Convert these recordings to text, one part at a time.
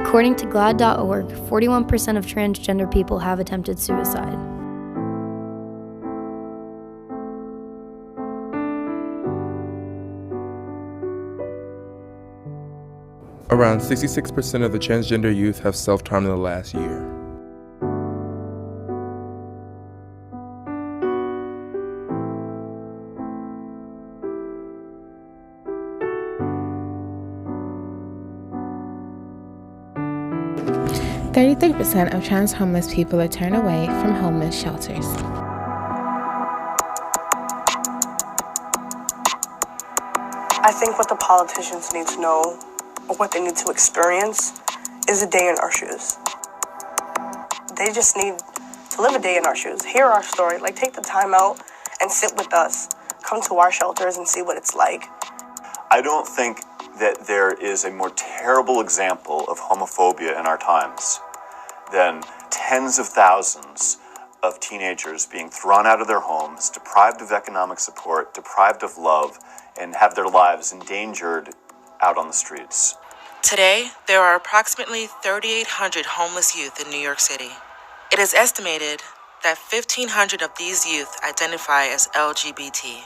According to GLAAD.org, 41% of transgender people have attempted suicide. Around 66% of the transgender youth have self-harmed in the last year. %33% of trans homeless people are turned away from homeless shelters. I think what the politicians need to know, or what they need to experience, is a day in our shoes. They just need to live a day in our shoes, hear our story, like take the time out and sit with us, come to our shelters and see what it's like. I don't think that there is a more terrible example of homophobia in our times than tens of thousands of teenagers being thrown out of their homes, deprived of economic support, deprived of love, and have their lives endangered out on the streets. Today, there are approximately 3,800 homeless youth in New York City. It is estimated that 1,500 of these youth identify as LGBT.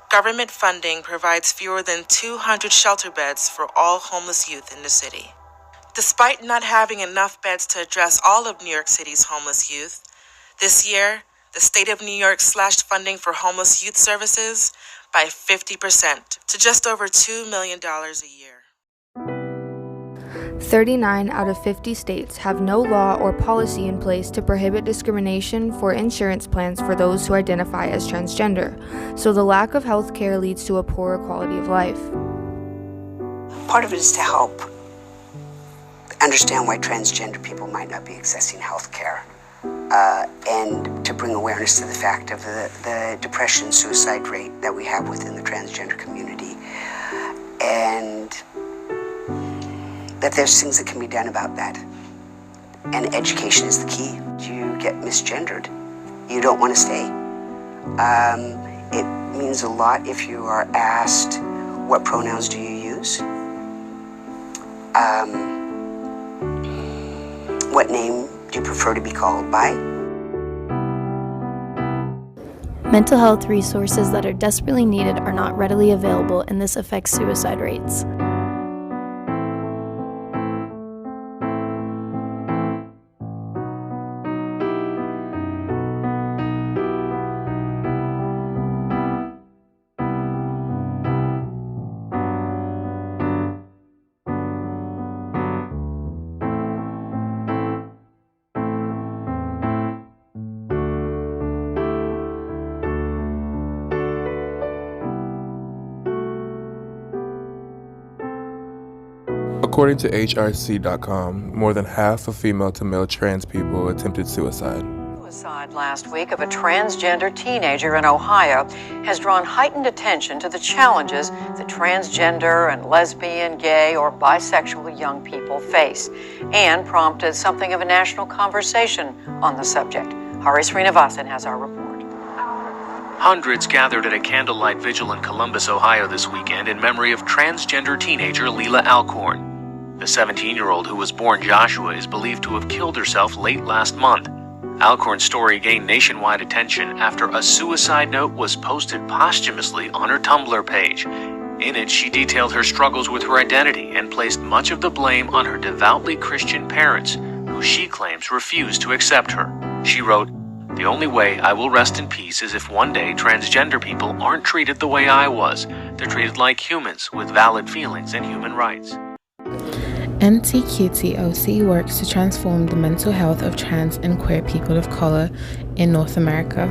Government funding provides fewer than 200 shelter beds for all homeless youth in the city. Despite not having enough beds to address all of New York City's homeless youth, this year, the state of New York slashed funding for homeless youth services by 50% to just over $2 million a year. 39 out of 50 states have no law or policy in place to prohibit discrimination for insurance plans for those who identify as transgender, so the lack of health care leads to a poorer quality of life. Part of it is to help understand why transgender people might not be accessing health care, and to bring awareness to the fact of the depression suicide rate that we have within the transgender community, and that there's things that can be done about that. And education is the key. You get misgendered, you don't want to stay. It means a lot if you are asked, what pronouns do you use? What name do you prefer to be called by? Mental health resources that are desperately needed are not readily available, and this affects suicide rates. According to HRC.com, more than half of female-to-male trans people attempted suicide. Suicide last week of a transgender teenager in Ohio has drawn heightened attention to the challenges that transgender and lesbian, gay, or bisexual young people face, and prompted something of a national conversation on the subject. Hari Srinivasan has our report. Hundreds gathered at a candlelight vigil in Columbus, Ohio this weekend in memory of transgender teenager Leila Alcorn. The 17-year-old who was born Joshua is believed to have killed herself late last month. Alcorn's story gained nationwide attention after a suicide note was posted posthumously on her Tumblr page. In it, she detailed her struggles with her identity and placed much of the blame on her devoutly Christian parents, who she claims refused to accept her. She wrote, "The only way I will rest in peace is if one day transgender people aren't treated the way I was. They're treated like humans with valid feelings and human rights." NTQTOC works to transform the mental health of trans and queer people of color in North America.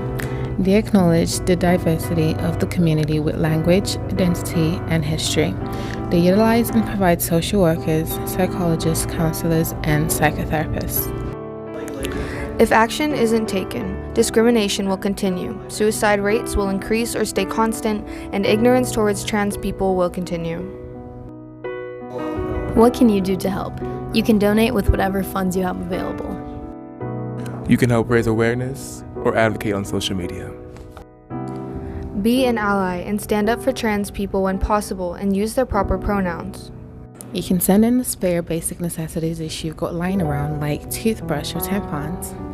They acknowledge the diversity of the community with language, identity, and history. They utilize and provide social workers, psychologists, counselors, and psychotherapists. If action isn't taken, discrimination will continue, suicide rates will increase or stay constant, and ignorance towards trans people will continue. What can you do to help? You can donate with whatever funds you have available. You can help raise awareness or advocate on social media. Be an ally and stand up for trans people when possible and use their proper pronouns. You can send in the spare basic necessities you've got lying around, like toothbrush or tampons.